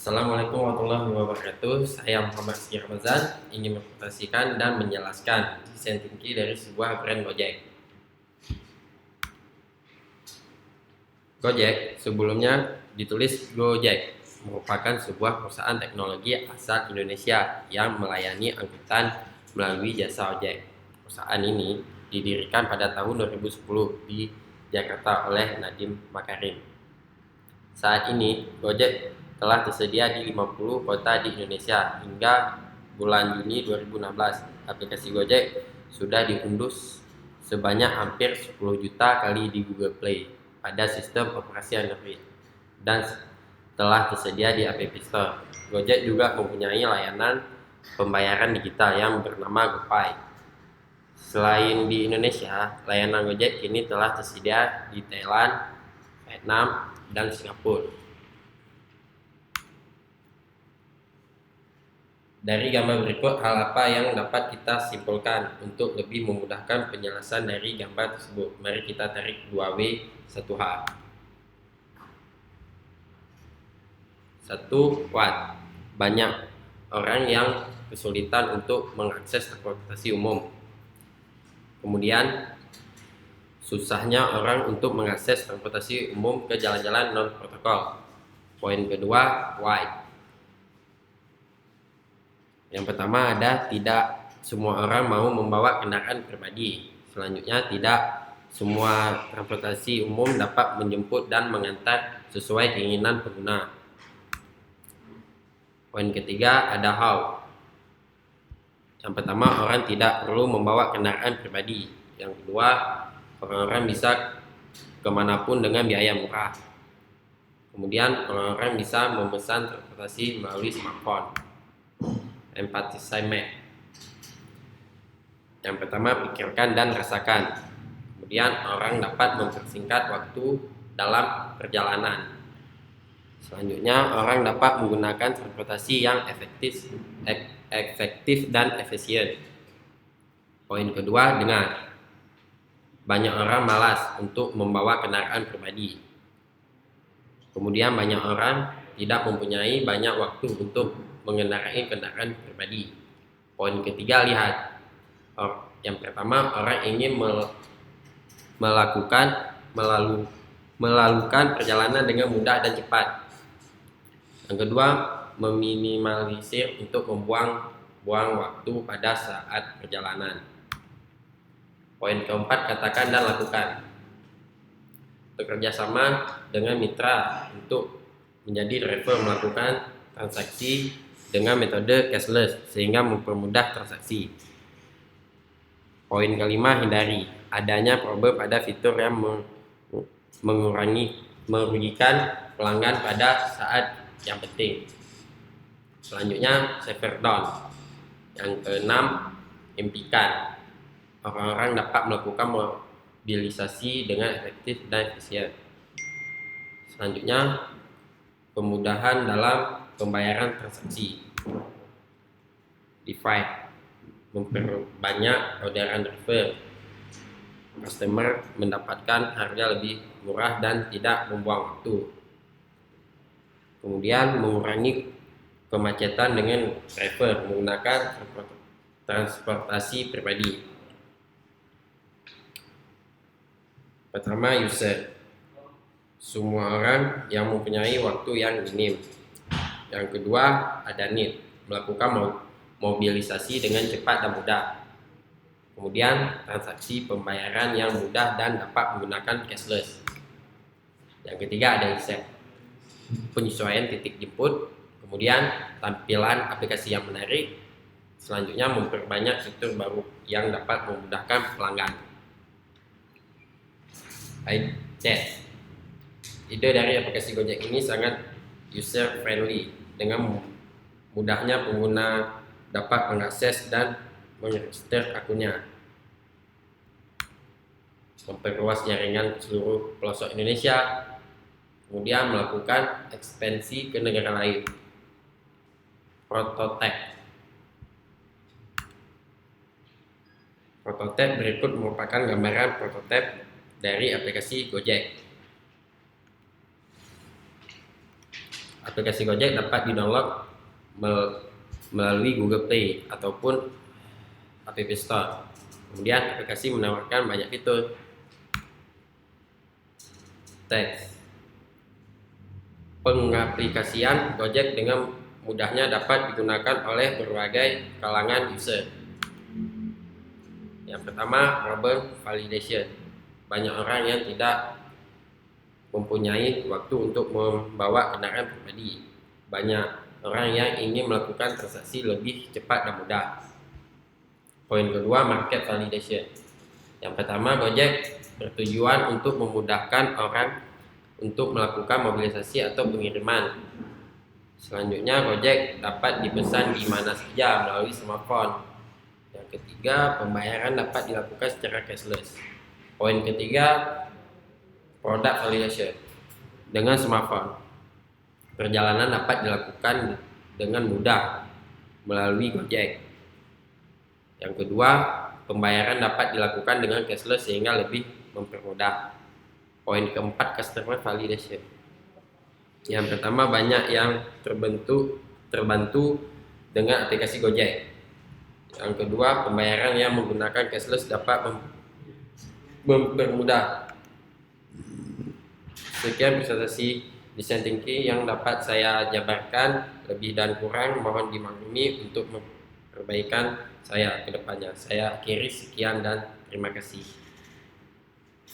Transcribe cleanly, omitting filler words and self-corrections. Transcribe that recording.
Assalamualaikum warahmatullahi wabarakatuh. Saya Muhammad Rizky Ramazan ingin mempresentasikan dan menjelaskan desain tinggi dari sebuah brand Gojek. Gojek sebelumnya ditulis Gojek, merupakan sebuah perusahaan teknologi asal Indonesia yang melayani angkutan melalui jasa ojek. Perusahaan ini didirikan pada tahun 2010 di Jakarta oleh Nadiem Makarim. Saat ini, Gojek telah tersedia di 50 kota di Indonesia. Hingga bulan Juni 2016, aplikasi Gojek sudah diunduh sebanyak hampir 10 juta kali di Google Play pada sistem operasi Android dan telah tersedia di App Store. Gojek juga mempunyai layanan pembayaran digital yang bernama GoPay. Selain di Indonesia, layanan Gojek kini telah tersedia di Thailand, Vietnam, dan Singapura. Dari gambar berikut, hal apa yang dapat kita simpulkan untuk lebih memudahkan penjelasan dari gambar tersebut? Mari kita tarik 2W 1H. 1. Watt. Banyak orang yang kesulitan untuk mengakses transportasi umum. Kemudian, susahnya orang untuk mengakses transportasi umum ke jalan-jalan non-protokol. Poin kedua, why. Yang pertama ada tidak semua orang mau membawa kendaraan pribadi. Selanjutnya, tidak semua transportasi umum dapat menjemput dan mengantar sesuai keinginan pengguna. Poin ketiga ada how. Yang pertama, orang tidak perlu membawa kendaraan pribadi. Yang kedua, orang-orang bisa kemanapun dengan biaya murah. Kemudian, orang-orang bisa memesan transportasi melalui smartphone. Empathize map. Yang pertama, pikirkan dan rasakan. Kemudian, orang dapat mempersingkat waktu dalam perjalanan. Selanjutnya, orang dapat menggunakan transportasi yang efektif dan efisien. Poin kedua, dengar. Banyak orang malas untuk membawa kendaraan pribadi. Kemudian, banyak orang tidak mempunyai banyak waktu untuk mengendarai kendaraan pribadi. Poin ketiga, lihat. Yang pertama, orang ingin melakukan perjalanan dengan mudah dan cepat. Yang kedua, meminimalisir untuk membuang waktu pada saat perjalanan. Poin keempat, katakan dan lakukan. Bekerja sama dengan mitra untuk menjadi driver melakukan transaksi dengan metode cashless sehingga mempermudah transaksi. Poin kelima, hindari adanya problem pada fitur yang merugikan pelanggan pada saat yang penting. Selanjutnya, server down. Yang keenam, impikan. Orang-orang dapat melakukan mobilisasi dengan efektif dan efisien. Selanjutnya, kemudahan dalam pembayaran transaksi. Divide. Memperbanyak orderan driver. Customer mendapatkan harga lebih murah dan tidak membuang waktu. Kemudian, mengurangi kemacetan dengan driver menggunakan transportasi pribadi. Pertama, user. Semua orang yang mempunyai waktu yang minim. Yang kedua, ada need. Melakukan mobilisasi dengan cepat dan mudah. Kemudian, transaksi pembayaran yang mudah dan dapat menggunakan cashless. Yang ketiga, ada insight. Penyesuaian titik jemput. Kemudian, tampilan aplikasi yang menarik. Selanjutnya, memperbanyak fitur baru yang dapat memudahkan pelanggan. Chat. Ide dari aplikasi Gojek ini sangat user friendly. Dengan mudahnya pengguna dapat mengakses dan meregister akunnya, memperluas jaringan seluruh pelosok Indonesia, kemudian melakukan ekspansi ke negara lain. Prototipe berikut merupakan gambaran prototipe dari aplikasi Gojek. Aplikasi Gojek dapat di-download melalui Google Play ataupun App Store. Kemudian aplikasi menawarkan banyak fitur. Teks. Pengaplikasian Gojek dengan mudahnya dapat digunakan oleh berbagai kalangan user. Yang pertama, problem validation. Banyak orang yang tidak mempunyai waktu untuk membawa kendaraan pribadi. Banyak orang yang ingin melakukan transaksi lebih cepat dan mudah. Poin kedua, market validation. Yang pertama, Gojek bertujuan untuk memudahkan orang untuk melakukan mobilisasi atau pengiriman. Selanjutnya, Gojek dapat dipesan di mana saja melalui smartphone. Yang ketiga, pembayaran dapat dilakukan secara cashless. Poin ketiga, product validation. Dengan smartphone, perjalanan dapat dilakukan dengan mudah melalui Gojek. Yang kedua, pembayaran dapat dilakukan dengan cashless sehingga lebih mempermudah. Poin keempat, customer validation. Yang pertama, banyak yang terbantu dengan aplikasi Gojek. Yang kedua, pembayaran yang menggunakan cashless dapat mempermudah. Sekian presentasi desain thinking yang dapat saya jabarkan. Lebih dan kurang mohon dimaklumi untuk perbaikan saya ke depannya. Saya akhiri, sekian dan terima kasih.